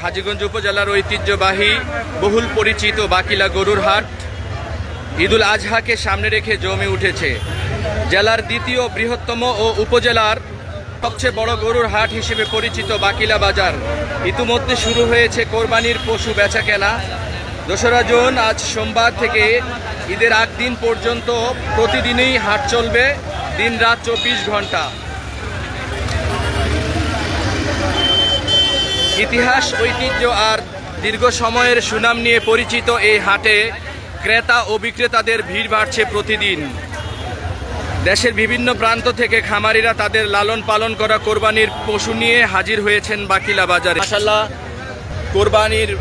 হাজীগঞ্জ উপজেলার ঐতিহ্যবাহী বহুল পরিচিত বাকিলা গরুর হাট ঈদুল আজহাকে সামনে রেখে জমে উঠেছে। জেলার দ্বিতীয় বৃহত্তম ও উপজেলার সবচেয়ে বড় গরুর হাট হিসেবে পরিচিত বাকিলা বাজার ইতিমধ্যে শুরু হয়েছে কোরবানির পশু বেচাকেনা। ২রা জুন আজ সোমবার থেকে ঈদের আগ দিন পর্যন্ত প্রতিদিনই হাট চলবে, দিন রাত ২৪ ঘন্টা। ইতিহাস, ঐতিহ্য আর দীর্ঘ সময়ের সুনাম নিয়ে পরিচিত এই হাটে ক্রেতা ও বিক্রেতাদের ভিড় বাড়ছে প্রতিদিন। দেশের বিভিন্ন প্রান্ত থেকে খামারিরা তাদের লালন পালন করা কোরবানির পশু নিয়ে হাজির হয়েছেন বাকিলা বাজারে। মাশাআল্লাহ, কোরবানির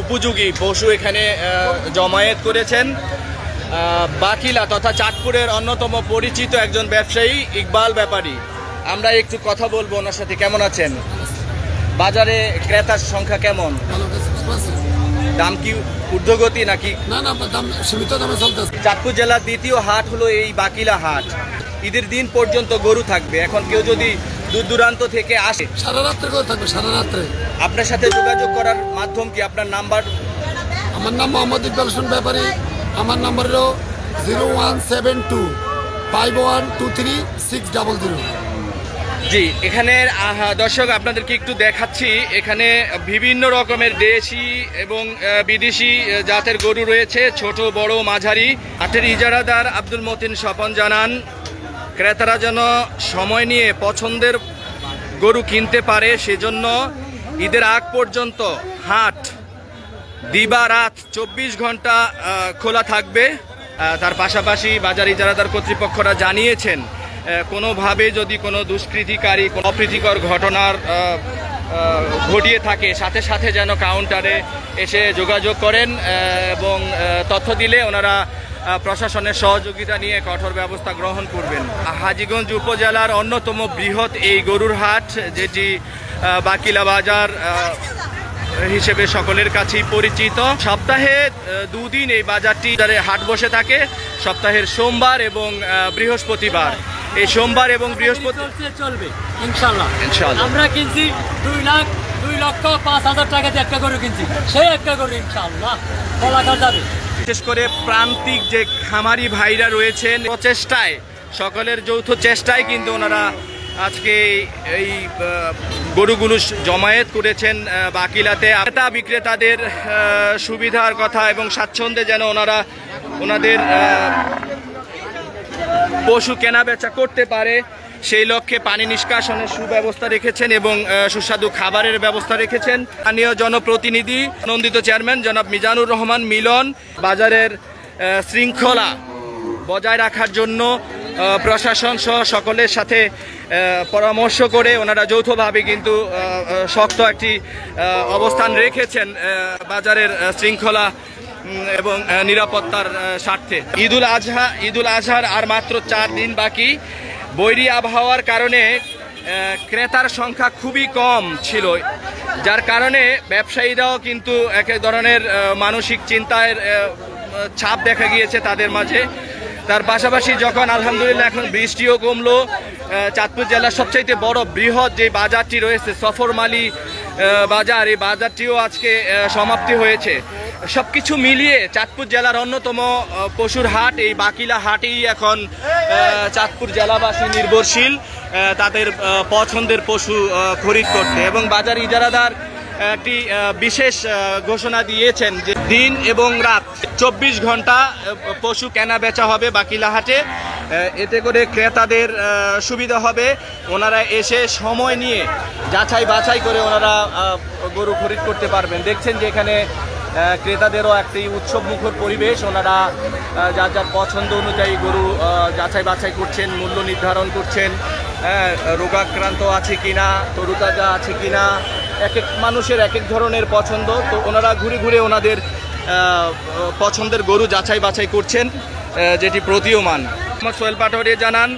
উপযোগী পশু এখানে জমায়েত করেছেন বাকিলা তথা চাঁদপুরের অন্যতম পরিচিত একজন ব্যবসায়ী ইকবাল ব্যাপারী। আমরা একটু কথা বলবো ওনার সাথে। কেমন আছেন? বাজারে ক্রেতার সংখ্যা কেমন? দাম কি ঊর্ধ্বগতি নাকি? না, দাম সীমিত দামে চলতেছে। চাঁদপুর জেলার দ্বিতীয় হাট হলো এই বাকিলা হাট। ঈদের দিন পর্যন্ত গরু থাকবে। এখন কেউ যদি দূর দূরান্ত থেকে আসে, সারা রাত্রে গরু থাকবে, সারা রাত্রে। আপনার সাথে যোগাযোগ করার মাধ্যম কি? আপনার নাম্বার? আমার নাম মোহাম্মদ ইকবাল হোসেন ব্যাপারী। আমার নাম্বার হলো 017251236000। জি, এখানে দর্শক আপনাদেরকে একটু দেখাচ্ছি। এখানে বিভিন্ন রকমের দেশি এবং বিদেশি জাতের গরু রয়েছে, ছোট বড় মাঝারি। হাটের ইজারাদার আব্দুল মতিন স্বপন জানান, ক্রেতারা যেন সময় নিয়ে পছন্দের গরু কিনতে পারে সেজন্য ঈদের আগ পর্যন্ত হাট দিবা রাত ২৪ ঘন্টা খোলা থাকবে। তার পাশাপাশি বাজার ইজারাদার কর্তৃপক্ষরা জানিয়েছেন কোনোভাবে যদি কোনো দুষ্কৃতিকারী কোনো অপ্রীতিকর ঘটনার ঘটিয়ে থাকে সাথে সাথে যেন কাউন্টারে এসে যোগাযোগ করেন এবং তথ্য দিলে ওনারা প্রশাসনের সহযোগিতা নিয়ে কঠোর ব্যবস্থা গ্রহণ করবেন। হাজীগঞ্জ উপজেলার অন্যতম বৃহৎ এই গরুর হাট, যেটি বাকিলা বাজার হিসেবে সকলের কাছেই পরিচিত। সপ্তাহে দুদিন এই বাজারটি হাট বসে থাকে, সপ্তাহের সোমবার এবং বৃহস্পতিবার। এই সোমবার এবং বৃহস্পতিবার চলবে ইনশাআল্লাহ। আমরা কিনছি 2,05,000 টাকা দিয়ে একটা গরু কিনছি, সেই একটা গরু ইনশাআল্লাহ বলা যাবে। বিশেষ করে প্রান্তিক যে খামারি ভাইরা রয়েছেন, প্রচেষ্টায়, সকলের যৌথ চেষ্টায় কিন্তু ওনারা আজকে এই গরুগুলো জমায়েত করেছেন বাকিলাতে। ক্রেতা বিক্রেতাদের সুবিধার কথা এবং স্বাচ্ছন্দ্যে যেন ওনারা ওনাদের পশু কেনা বেচা করতে পারে সেই লক্ষ্যে পানি নিষ্কাশনের সুব্যবস্থা রেখেছেন এবং সুস্বাদু খাবারের ব্যবস্থা রেখেছেন। স্থানীয় জনপ্রতিনিধি নন্দিত চেয়ারম্যান জনাব মিজানুর রহমান মিলন বাজারের শৃঙ্খলা বজায় রাখার জন্য প্রশাসন সহ সকলের সাথে পরামর্শ করে ওনারা যৌথভাবে কিন্তু শক্ত একটি অবস্থান রেখেছেন বাজারের শৃঙ্খলা এবং নিরাপত্তার স্বার্থে। ঈদুল আজহার আর মাত্র 4 দিন বাকি। বৈরী আবহাওয়ার কারণে ক্রেতার সংখ্যা খুবই কম ছিল, যার কারণে ব্যবসায়ীরাও কিন্তু এক ধরনের মানসিক চিন্তার ছাপ দেখা গিয়েছে তাদের মাঝে। তার পাশাপাশি যখন আলহামদুলিল্লাহ এখন বৃষ্টিও কমলো, চাঁদপুর জেলার সবচাইতে বড় বৃহৎ যে বাজারটি রয়েছে সফরমালী বাজার, এই বাজারটিও আজকে সমাপ্তি হয়েছে। সবকিছু মিলিয়ে চাঁদপুর জেলার অন্যতম পশুর হাট এই বাকিলা হাটেই এখন চাঁদপুর জেলাবাসী নির্ভরশীল তাদের পছন্দের পশু খরিদ করতে। এবং বাজার ইজারাদার একটি বিশেষ ঘোষণা দিয়েছেন যে দিন এবং রাত 24 ঘন্টা পশু কেনা বেচা হবে বাকিলা হাটে। এতে করে ক্রেতাদের সুবিধা হবে, ওনারা এসে সময় নিয়ে যাচাই বাছাই করে ওনারা গরু খরিদ করতে পারবেন। দেখছেন যে এখানে ক্রেতাদেরও একটি উৎসব মুখর পরিবেশ, ওনারা যার যার পছন্দ অনুযায়ী গরু যাচাই বাছাই করছেন, মূল্য নির্ধারণ করছেন, রোগাক্রান্ত আছে কিনা, তরুতাজা আছে কিনা, এক এক মানুষের এক এক ধরনের পছন্দ। তো ওনারা ঘুরে ঘুরে ওনাদের পছন্দের গরু যাচাই বাছাই করছেন, যেটি প্রতীয়মান। মোহাম্মদ সোহেল পাটোয়ারি জানান,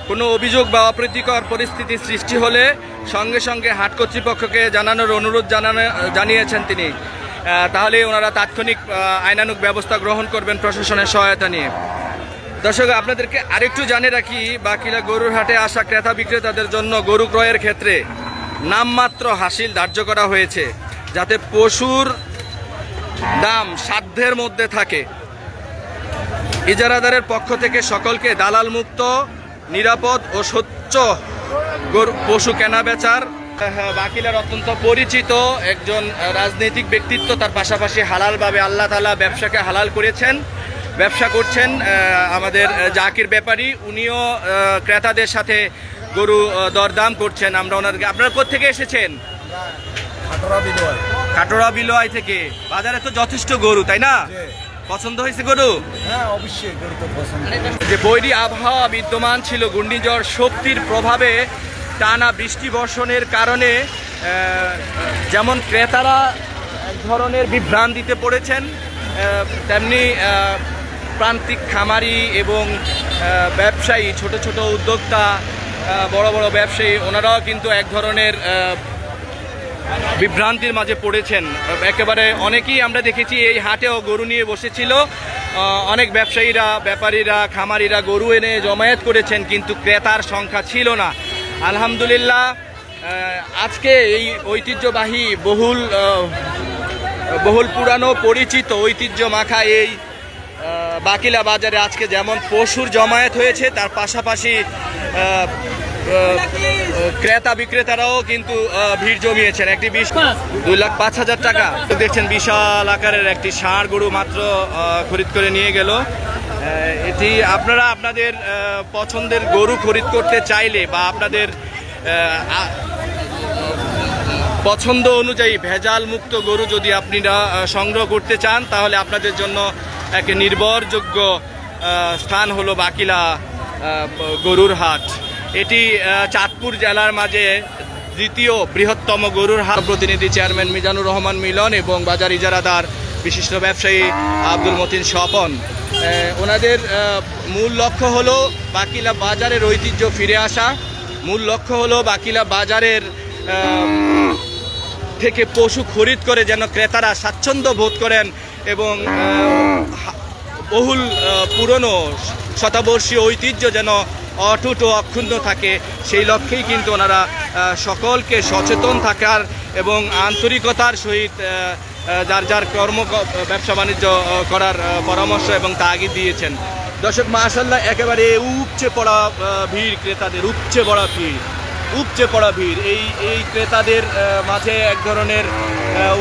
কোনো অভিযোগ বা অপ্রীতিকর পরিস্থিতি সৃষ্টি হলে সঙ্গে সঙ্গে হাট কর্তৃপক্ষকে জানানোর অনুরোধ জানিয়েছেন তিনি। তাহলে ওনারা তাৎক্ষণিক আইনানুগ ব্যবস্থা গ্রহণ করবেন প্রশাসনের সহায়তা নিয়ে। দর্শক, আপনাদেরকে আরেকটু জানিয়ে রাখি, বাকিলা গরুর হাটে আসা ক্রেতা বিক্রেতাদের জন্য গরু ক্রয়ের ক্ষেত্রে নামমাত্র হাসিল ধার্য করা হয়েছে, যাতে পশুর দাম সাধ্যের মধ্যে থাকে। ইজারাদারের পক্ষ থেকে সকলকে দালাল মুক্ত, নিরাপদ ও স্বচ্ছ পশু কেনা বেচার বাকিলার অত্যন্ত পরিচিত একজন রাজনৈতিক ব্যক্তিত্ব। তার পাশাপাশি হালালভাবে আল্লাহ তাআলা ব্যবসাকে হালাল করেছেন, ব্যবসা করছেন আমাদের জাকির ব্যাপারী। উনিও ক্রেতাদের সাথে গরু দরদাম করছেন। আমরা ওনাদেরকে, আপনারা কোত্থেকে এসেছেন? কাটোরা বিলোয়াই থেকে। বাজারে তো যথেষ্ট গরু, তাই না? পছন্দ হয়েছে গরু? হ্যাঁ, অবশ্যই গরু তো পছন্দ। যে বৈরী আবহাওয়া বিদ্যমান ছিল, ঘূর্ণিঝড় শক্তির প্রভাবে টানা বৃষ্টি বর্ষণের কারণে যেমন ক্রেতারা এক ধরনের বিভ্রান্তিতে পড়েছেন, তেমনি প্রান্তিক খামারি এবং ব্যবসায়ী, ছোট ছোট উদ্যোক্তা, বড় বড় ব্যবসায়ী, ওনারাও কিন্তু এক ধরনের বিভ্রান্তির মাঝে পড়েছেন। একেবারে অনেকেই আমরা দেখেছি এই হাটেও গরু নিয়ে বসেছিল, অনেক ব্যবসায়ীরা, ব্যাপারীরা, খামারিরা গরু এনে জমায়েত করেছেন, কিন্তু ক্রেতার সংখ্যা ছিল না। আলহামদুলিল্লাহ আজকে এই ঐতিহ্যবাহী বহুল পুরানো পরিচিত ঐতিহ্য মাখা এই বাকিলা বাজারে আজকে যেমন পশুর জমায়েত হয়েছে, তার পাশাপাশি ক্রেতা বিক্রেতারাও কিন্তু ভিড় জমিয়েছেন। একটি 2,05,000 টাকা দেখছেন, বিশাল আকারের একটি ষাঁড় গরু মাত্র খরিদ করে নিয়ে গেল। এটি আপনারা আপনাদের পছন্দের গরু খরিদ করতে চাইলে বা আপনাদের পছন্দ অনুযায়ী ভেজাল মুক্ত গরু যদি আপনারা সংগ্রহ করতে চান, তাহলে আপনাদের জন্য এক নির্ভরযোগ্য স্থান হলো বাকিলা গরুর হাট। এটি চাঁদপুর জেলার মাঝে দ্বিতীয় বৃহত্তম গরুর হাট। প্রতিনিধি চেয়ারম্যান মিজানুর রহমান মিলন এবং বাজার ইজারাদার বিশিষ্ট ব্যবসায়ী আব্দুল মতিন স্বপন, ওনাদের মূল লক্ষ্য হলো বাকিলা বাজারের ঐতিহ্য ফিরে আসা। মূল লক্ষ্য হলো বাকিলা বাজারের থেকে পশু খরিদ করে যেন ক্রেতারা স্বাচ্ছন্দ্য বোধ করেন এবং বহুল পুরনো শতাবর্ষীয় ঐতিহ্য যেন অটুট ও অক্ষুণ্ণ থাকে, সেই লক্ষ্যেই কিন্তু ওনারা সকলকে সচেতন থাকার এবং আন্তরিকতার সহিত যার যার ব্যবসা বাণিজ্য করার পরামর্শ এবং তাগিদ দিয়েছেন। দর্শক, মাশাআল্লাহ একেবারে উপচে পড়া ভিড়, ক্রেতাদের উপচে পড়া ভিড়। এই ক্রেতাদের মাঝে এক ধরনের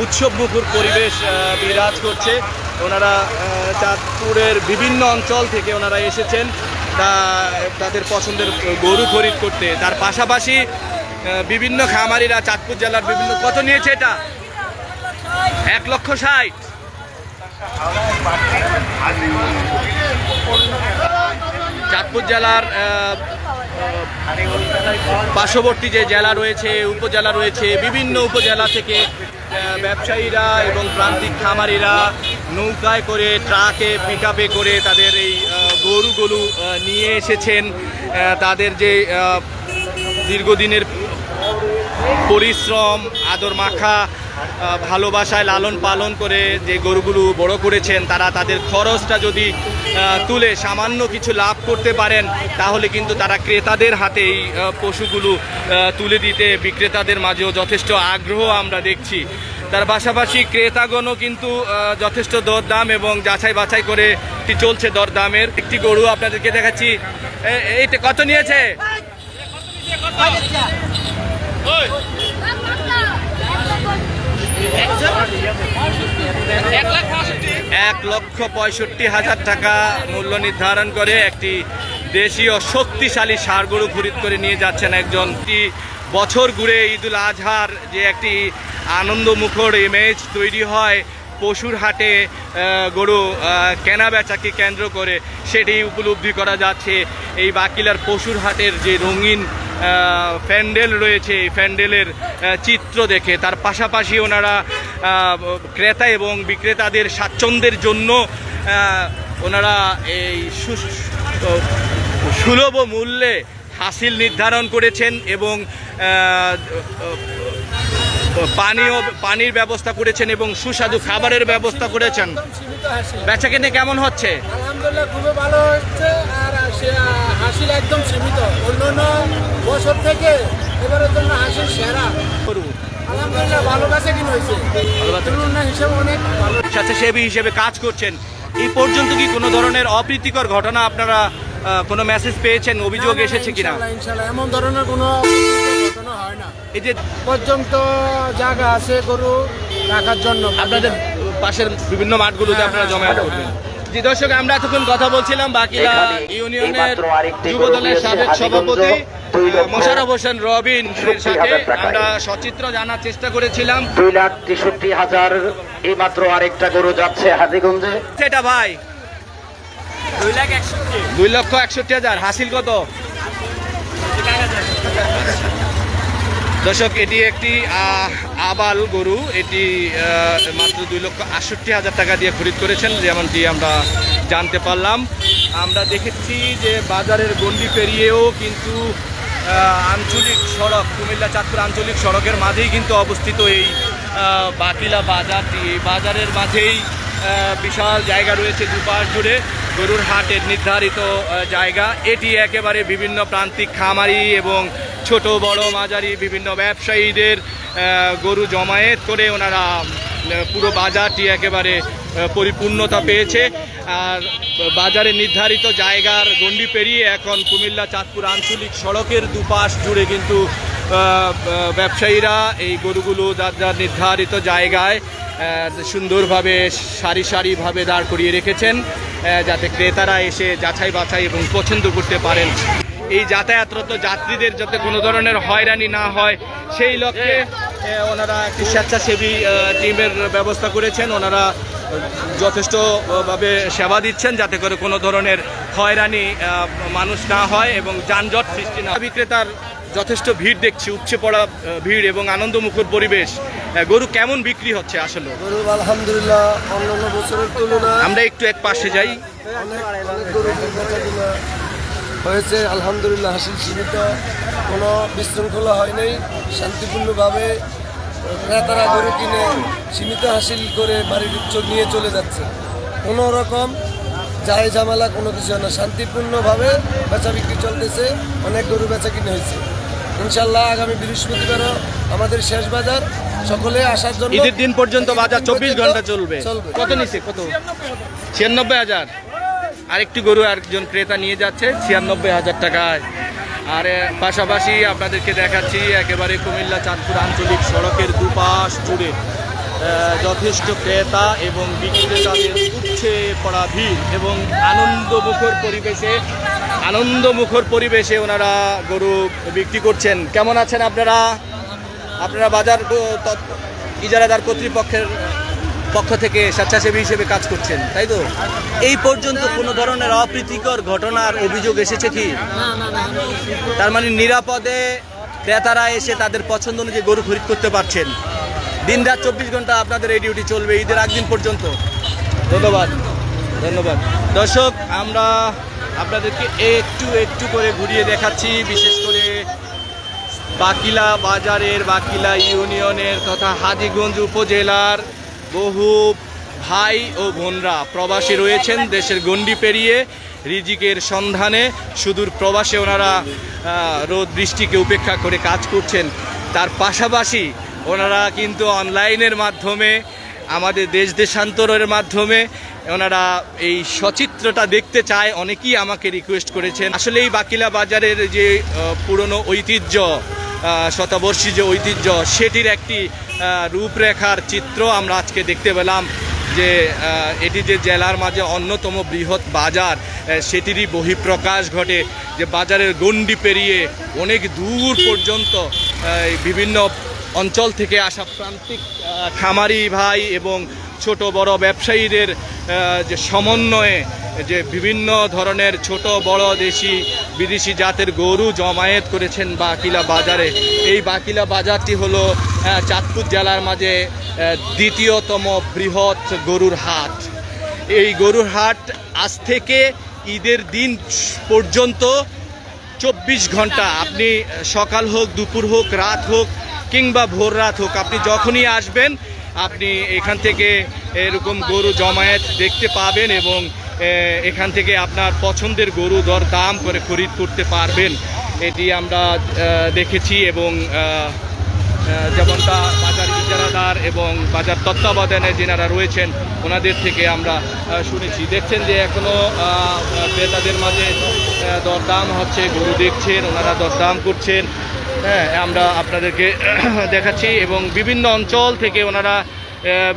উৎসবমুখর পরিবেশ বিরাজ করছে। ওনারা চাঁদপুরের বিভিন্ন অঞ্চল থেকে ওনারা এসেছেন তাদের পছন্দের গরু খরিদ করতে। তার পাশাপাশি বিভিন্ন খামারিরা চাঁদপুর জেলার বিভিন্ন, কত নিয়েছে এটা? 1,60,000। চাঁদপুর জেলার পার্শ্ববর্তী যে জেলা রয়েছে, উপজেলা রয়েছে, বিভিন্ন উপজেলা থেকে ব্যবসায়ীরা এবং প্রান্তিক খামারিরা নৌকায় করে, ট্রাকে, পিকআপে করে তাদের এই গরুগুলো নিয়ে এসেছেন। তাদের যে দীর্ঘদিনের পরিশ্রম, আদর মাখা ভালোবাসায় লালন পালন করে যে গরুগুলো বড় করেছেন, তারা তাদের খরচটা যদি তুলে সামান্য কিছু লাভ করতে পারেন, তাহলে কিন্তু তারা ক্রেতাদের হাতে এই পশুগুলো তুলে দিতে বিক্রেতাদের মাঝেও যথেষ্ট আগ্রহ আমরা দেখছি। তার পাশাপাশি ক্রেতাগণও কিন্তু যথেষ্ট দরদাম এবং যাচাই বাছাই করে চলছে দরদামের। একটি গরু আপনাদেরকে দেখাচ্ছি, এইটা কত নিয়েছে? 1,65,000 টাকা মূল্য নির্ধারণ করে একটি দেশীয় শক্তিশালী ষাঁড় গরু খরিদ করে নিয়ে যাচ্ছেন একজন। বছর ঘুরে ঈদুল আজহার যে একটি আনন্দমুখর ইমেজ তৈরি হয় পশুর হাটে গরু কেনা বেচাকে কেন্দ্র করে, সেটি উপলব্ধি করা যাচ্ছে এই বাকিলার পশুর হাটের যে রঙিন প্যান্ডেল রয়েছে, এই প্যান্ডেলের চিত্র দেখে। তার পাশাপাশি ওনারা ক্রেতা এবং বিক্রেতাদের স্বাচ্ছন্দ্যের জন্য ওনারা এই সুলভ মূল্যে হাসিল নির্ধারণ করেছেন এবং পানির ব্যবস্থা করেছেন এবং সুস্বাদু খাবারের ব্যবস্থা করেছেন। বেচাকেনা কেমন হচ্ছে? আলহামদুলিল্লাহ খুবই ভালো হচ্ছে। আর হাসিল একদম সীমিত, অন্যান্য বছর থেকে এবারের জন্য হাসিল সেরা। গরু আলহামদুলিল্লাহ ভালো কাছে কিনে হয়েছে, তুলনা হিসেবে অনেক ভালো। স্বেচ্ছাসেবী হিসেবে কাজ করছেন, এই পর্যন্ত কি কোনো ধরনের অপ্রীতিকর ঘটনা আপনারা কোনো মেসেজ পেয়েছেন, অভিযোগ এসেছে কিনা? ইনশাল্লাহ এমন ধরনের কোনো ঘটনা হয় না। এই যে পর্যন্ত জায়গা আছে গরু রাখার জন্য আপনাদের পাশের বিভিন্ন মাঠগুলোতে আপনারা জমায়েত করবেন। জি দর্শক, আমরা এতক্ষণ কথা বলছিলাম বাকিলা ইউনিয়নের যুব দলের সাবেক সভাপতি মোশাররফ হোসেন রবিন এর সাথে আমরা সচিত্র জানার চেষ্টা করেছিলাম। 2,63,000 এই মাত্র আরেকটা গরু যাচ্ছে হাজীগঞ্জে। সেটা ভাই 2,61,000 হাসিল কত? দর্শক, এটি একটি আবাল গরু, এটি মাত্র 2,68,000 টাকা দিয়ে খরিদ করেছেন, যেমনটি আমরা জানতে পারলাম। আমরা দেখেছি যে বাজারের গণ্ডি পেরিয়েও কিন্তু আঞ্চলিক সড়ক, কুমিল্লা চাঁদপুর আঞ্চলিক সড়কের মাঝেই কিন্তু অবস্থিত এই বাকিলা বাজারটি। এই বাজারের মাঝেই বিশাল জায়গা রয়েছে দুপাশ জুড়ে, গরুর হাটের নির্ধারিত জায়গা। এটি একেবারে বিভিন্ন প্রান্তিক খামারি এবং ছোট বড় মাঝারি বিভিন্ন ব্যবসায়ীদের গরু জমায়েত করে ওনারা পুরো বাজারটি একেবারে পরিপূর্ণতা পেয়েছে। আর বাজারে নির্ধারিত জায়গার গণ্ডি পেরিয়ে এখন কুমিল্লা চাঁদপুর আঞ্চলিক সড়কের দুপাশ জুড়ে কিন্তু ব্যবসায়ীরা এই গরুগুলো যার যার নির্ধারিত জায়গায় সুন্দরভাবে সারি সারিভাবে দাঁড় করিয়ে রেখেছেন, যাতে ক্রেতারা এসে যাচাই বাছাই এবং পছন্দ করতে পারেন। এই যাতায়াতরত যাত্রীদের যাতে কোনো ধরনের হয়রানি না হয় সেই লক্ষ্যে ওনারা একটি স্বেচ্ছাসেবী টিমের ব্যবস্থা করেছেন। ওনারা যথেষ্টভাবে সেবা দিচ্ছেন যাতে করে কোনো ধরনের হয়রানি মানুষ না হয় এবং যানজট সৃষ্টি না। বিক্রেতার যথেষ্ট ভিড় দেখছি, উপচে পড়া ভিড় এবং আনন্দমুখর পরিবেশ। গরু কেমন বিক্রি হচ্ছে আসলে? গরু আলহামদুলিল্লাহ অন্যান্য বছরের তুলনায় আমরা একটু এক পাশে যাই। অনেক গরু হয়েছে আলহামদুলিল্লাহ, হাসিল সীমিত, কোনো বিশৃঙ্খলা হয় নাই, শান্তিপূর্ণভাবে ক্রেতারা গরু কিনে সীমিত হাসিল করে বাড়ির নিয়ে চলে যাচ্ছে। কোনো রকম যায় ঝামেলা কোনো কিছু হয় না, শান্তিপূর্ণভাবে বেচা বিক্রি চলতেছে। অনেক গরু বেচা কিনে হয়েছে। ইনশাল্লাহ আগামী বৃহস্পতিবারও আমাদের শেষ বাজার, সকলে আসার জন্য। ঈদের দিন পর্যন্ত বাজার 24 ঘন্টা চলবে। কত নিচ্ছে? কত? 96,000। আরেকটি গরু একজন ক্রেতা নিয়ে যাচ্ছে 96,000 টাকায়। আর পাশাপাশি আপনাদেরকে দেখাচ্ছি একেবারে কুমিল্লা চাঁদপুর আঞ্চলিক সড়কের দুপাশ জুড়ে যথেষ্ট ক্রেতা এবং বিক্রেতাদের উপচে পড়া ভিড় এবং আনন্দমুখর পরিবেশে ওনারা গরু বিক্রি করছেন। কেমন আছেন আপনারা? আপনারা বাজার ইজারাদার কর্তৃপক্ষের পক্ষ থেকে স্বেচ্ছাসেবী হিসেবে কাজ করছেন, তাই তো? এই পর্যন্ত কোনো ধরনের অপ্রীতিকর ঘটনার অভিযোগ এসেছে কি? তার মানে নিরাপদে ক্রেতারা এসে তাদের পছন্দ অনুযায়ী গরু খরিদ করতে পারছেন। দিনরাত 24 ঘন্টা আপনাদের এই ডিউটি চলবে ঈদের আগদিন পর্যন্ত। ধন্যবাদ। দর্শক, আমরা আপনাদেরকে একটু করে ঘুরিয়ে দেখাচ্ছি, বিশেষ করে বাকিলা বাজারের, বাকিলা ইউনিয়নের তথা হাজীগঞ্জ উপজেলার বহু ভাই ও বোনরা প্রবাসী রয়েছেন দেশের গণ্ডি পেরিয়ে রিজিকের সন্ধানে। সুদূর প্রবাসে ওনারা রোদ বৃষ্টিকে উপেক্ষা করে কাজ করছেন। তার পাশাপাশি ওনারা কিন্তু অনলাইনের মাধ্যমে, আমাদের দেশান্তরের মাধ্যমে ওনারা এই সচিত্রটা দেখতে চায়। অনেকেই আমাকে রিকোয়েস্ট করেছেন। আসলে এই বাকিলা বাজারের যে পুরনো ঐতিহ্য, শতবর্ষী যে ঐতিহ্য, সেটির একটি রূপরেখার চিত্র আমরা আজকে দেখতে পেলাম। যে এটি যে জেলার মাঝে অন্যতম বৃহৎ বাজার, সেটিরই বহিঃপ্রকাশ ঘটে। যে বাজারের গণ্ডি পেরিয়ে অনেক দূর পর্যন্ত বিভিন্ন অঞ্চল থেকে আসা প্রান্তিক খামারি ভাই এবং ছোট বড় ব্যবসায়ীদের যে সমন্বয়ে যে বিভিন্ন ধরনের ছোট বড় দেশি বিদেশি জাতের গরু জমায়েত করেছেন বাকিলা বাজারে। এই বাকিলা বাজারটি হলো চাঁদপুর জেলার মাঝে দ্বিতীয়তম বৃহৎ গরুর হাট। এই গরুর হাট আজ থেকে ঈদের দিন পর্যন্ত 24 ঘন্টা, আপনি সকাল হোক, দুপুর হোক, রাত হোক কিংবা ভোর রাত হোক, আপনি যখনই আসবেন আপনি এখান থেকে এরকম গরু জমায়েত দেখতে পাবেন। এবং এখান থেকে আপনার পছন্দের গরু দরদাম করে খরিদ করতে পারবেন, এটি আমরা দেখেছি। এবং যেমনটা বাজার ইজারাদার এবং বাজার তত্ত্বাবধানে যেনারা রয়েছেন ওনাদের থেকে আমরা শুনেছি। দেখছেন যে এখনও ক্রেতাদের মাঝে দরদাম হচ্ছে, গরু দেখছেন, ওনারা দরদাম করছেন। হ্যাঁ, আমরা আপনাদেরকে দেখাচ্ছি এবং বিভিন্ন অঞ্চল থেকে ওনারা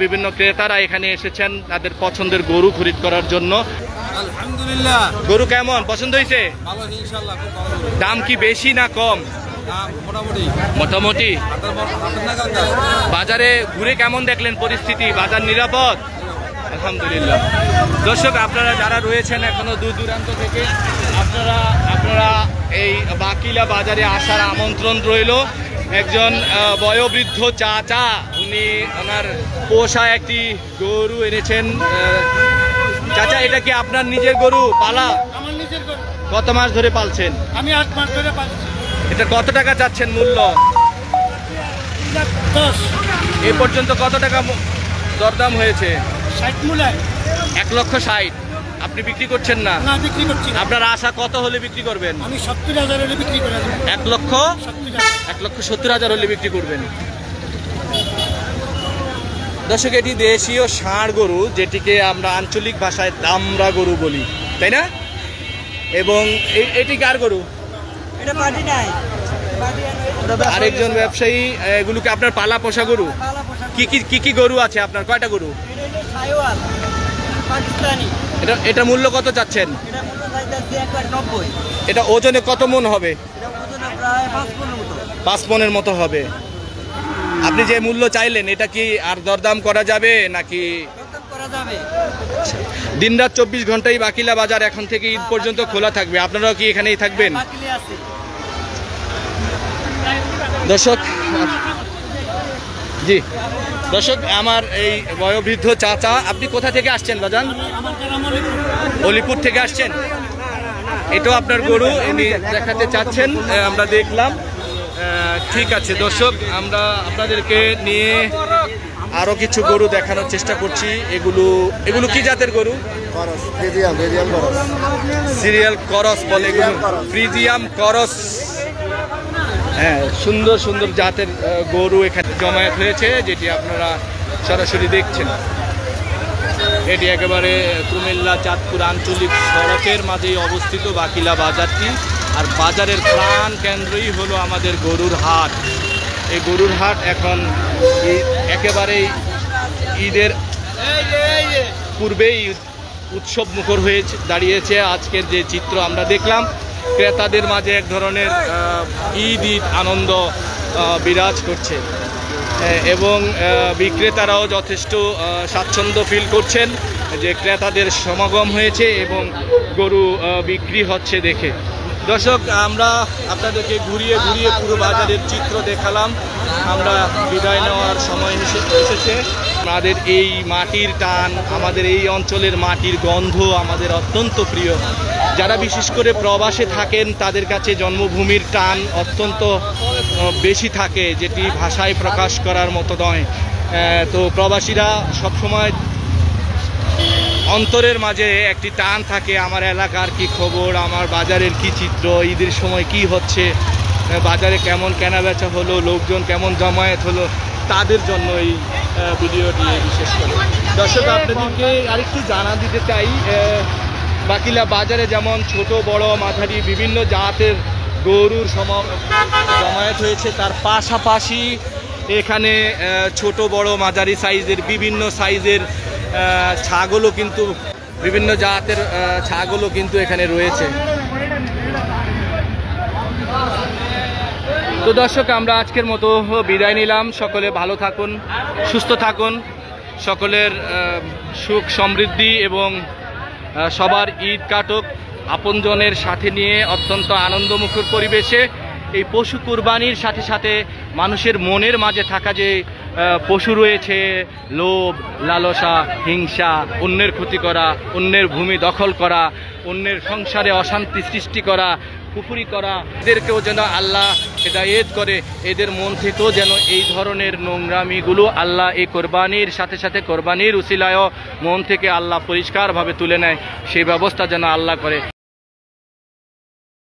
বিভিন্ন ক্রেতারা এখানে এসেছেন তাদের পছন্দের গরু খরিদ করার জন্য। আলহামদুলিল্লাহ, গরু কেমন পছন্দ হয়েছে? ভালো ইনশাআল্লাহ, খুব ভালো। দাম কি বেশি না কম? মোটামুটি মোটামুটি। বাজারে ঘুরে কেমন দেখলেন পরিস্থিতি? বাজার নিরাপদ? আলহামদুলিল্লাহ। দর্শক, আপনারা যারা রয়েছেন এখনো দূর দূরান্ত থেকে, আপনারা এই বাকিলা বাজারে আসার আমন্ত্রণ রইল। একজন বয়োবৃদ্ধ চাচা, উনি ওনার পোষা একটি গরু এনেছেন। চাচা, এটা কি আপনার নিজের গরু পালা? আমার নিজের গরু। কত মাস ধরে পালছেন? আমি 8 মাস ধরে পালছি। এটা কত টাকা চাচ্ছেন মূল্য? 10 এ পর্যন্ত কত টাকা দরদাম হয়েছে? 60 মূলায়। 1,60,000। আপনি বিক্রি করছেন না? না, বিক্রি করছি না। আপনার আশা কত হলে বিক্রি করবেন? আমি 70,000 হলে বিক্রি করে দেব। 1,70,000 হলে বিক্রি করবেন। দর্শক, এটি দেশীয় ষাঁড় গরু, যেটিকে আমরা আঞ্চলিক ভাষায় দামরা গরু বলি, তাই না? এবং এটি কার গরু? এটা পার্টি নাই। আরেকজন ব্যবসায়ী, এগুলোকে আপনার পালা পোষা গরু? কি কি গরু আছে আপনার? কয়টা গরু? সাইওয়াল পাকিস্তানি। এটা মূল্য কত চাচ্ছেন? এটা মূল্য চাইতেছি 1,90,000। এটা ওজনে কত মন হবে? এটা ওজনে প্রায় 5 মণের মতো। 5 মনের মতো হবে। আপনি যে মূল্য চাইলেন, এটা কি আর দরদাম করা যাবে নাকি? দরদাম করা যাবে। দিনরাত 24 ঘন্টাই বাকিলা বাজার এখন থেকে ঈদ পর্যন্ত খোলা থাকবে। আপনারাও কি এখানেই থাকবেন? বাকিলে আছে। দর্শক, জি দর্শক, আমার এই বয়োবৃদ্ধ চাচা, আপনি কোথা থেকে আসছেন বাজান? অলিপুর থেকে আসছেন। এটাও আপনার গরু, ইনি দেখাতে চাচ্ছেন, আমরা দেখলাম। ঠিক আছে দর্শক, আমরা আপনাদেরকে নিয়ে আরো কিছু গরু দেখানোর চেষ্টা করছি। এগুলো কি জাতের গরু? সিরিয়াল করস বলে এগুলো, ফ্রিজিয়াম করস। হ্যাঁ, সুন্দর সুন্দর জাতের গরু এখানে জমায়েত হয়েছে, যেটি আপনারা সরাসরি দেখছেন। এটি একেবারে কুমিল্লা চাঁদপুর আঞ্চলিক সড়কের মাঝেই অবস্থিত বাকিলা বাজারটি। আর বাজারের প্রাণ কেন্দ্রই হলো আমাদের গরুর হাট। এই গরুর হাট এখন একেবারেই ঈদের পূর্বেই উৎসব মুখর হয়ে দাঁড়িয়েছে। আজকের যে চিত্র আমরা দেখলাম, ক্রেতাদের মাঝে এক ধরনের ঈদ আনন্দ বিরাজ করছে এবং বিক্রেতারাও যথেষ্ট স্বাচ্ছন্দ্য ফিল করছেন যে ক্রেতাদের সমাগম হয়েছে এবং গরু বিক্রি হচ্ছে দেখে। দর্শক, আমরা আপনাদেরকে ঘুরিয়ে ঘুরিয়ে পুরো বাজারের চিত্র দেখালাম। আমরা বিদায় নেওয়ার সময় এসেছে। আমাদের এই মাটির টান, আমাদের এই অঞ্চলের মাটির গন্ধ আমাদের অত্যন্ত প্রিয়। যারা বিশেষ করে প্রবাসে থাকেন তাদের কাছে জন্মভূমির টান অত্যন্ত বেশি থাকে, যেটি ভাষায় প্রকাশ করার মতো নয়। তো প্রবাসীরা সবসময় অন্তরের মাঝে একটি টান থাকে, আমার এলাকার কি খবর, আমার বাজারের কি চিত্র, ঈদের সময় কি হচ্ছে, বাজারে কেমন কেনাবেচা হলো, লোকজন কেমন জমায়েত হলো, তাদের জন্য এই ভিডিওটি বিশেষ করে। দর্শক, আপনাদেরকে আরেকটু জানা দিতে চাই, বাকিলা বাজারে যেমন ছোট বড় মাঝারি বিভিন্ন জাতের গরুর জমায়েত হয়েছে, তার পাশাপাশি এখানে ছোট বড় মাঝারি সাইজের বিভিন্ন সাইজের ছাগলও কিন্তু, বিভিন্ন জাতের ছাগলও কিন্তু এখানে রয়েছে। তো দর্শক, আমরা আজকের মতো বিদায় নিলাম। সকলে ভালো থাকুন, সুস্থ থাকুন, সকলের সুখ সমৃদ্ধি এবং সবার ঈদ কাটুক আপনজনের সাথে নিয়ে অত্যন্ত আনন্দমুখর পরিবেশে। এই পশু কুরবানির সাথে সাথে মানুষের মনের মাঝে থাকা যে পশু রয়েছে, লোভ, লালসা, হিংসা, অন্যের ক্ষতি করা, অন্যের ভূমি দখল করা, অন্যের সংসারে অশান্তি সৃষ্টি করা, কুফরি করা, এদেরকেও যেন আল্লাহ হেদায়েত করে, এদের মন থেকেও যেন এই ধরনের নোংরামিগুলো আল্লাহ এই কোরবানির সাথে সাথে কোরবানির উসিলায়ও মন থেকে আল্লাহ পরিষ্কারভাবে তুলে নেয়, সেই ব্যবস্থা যেন আল্লাহ করে।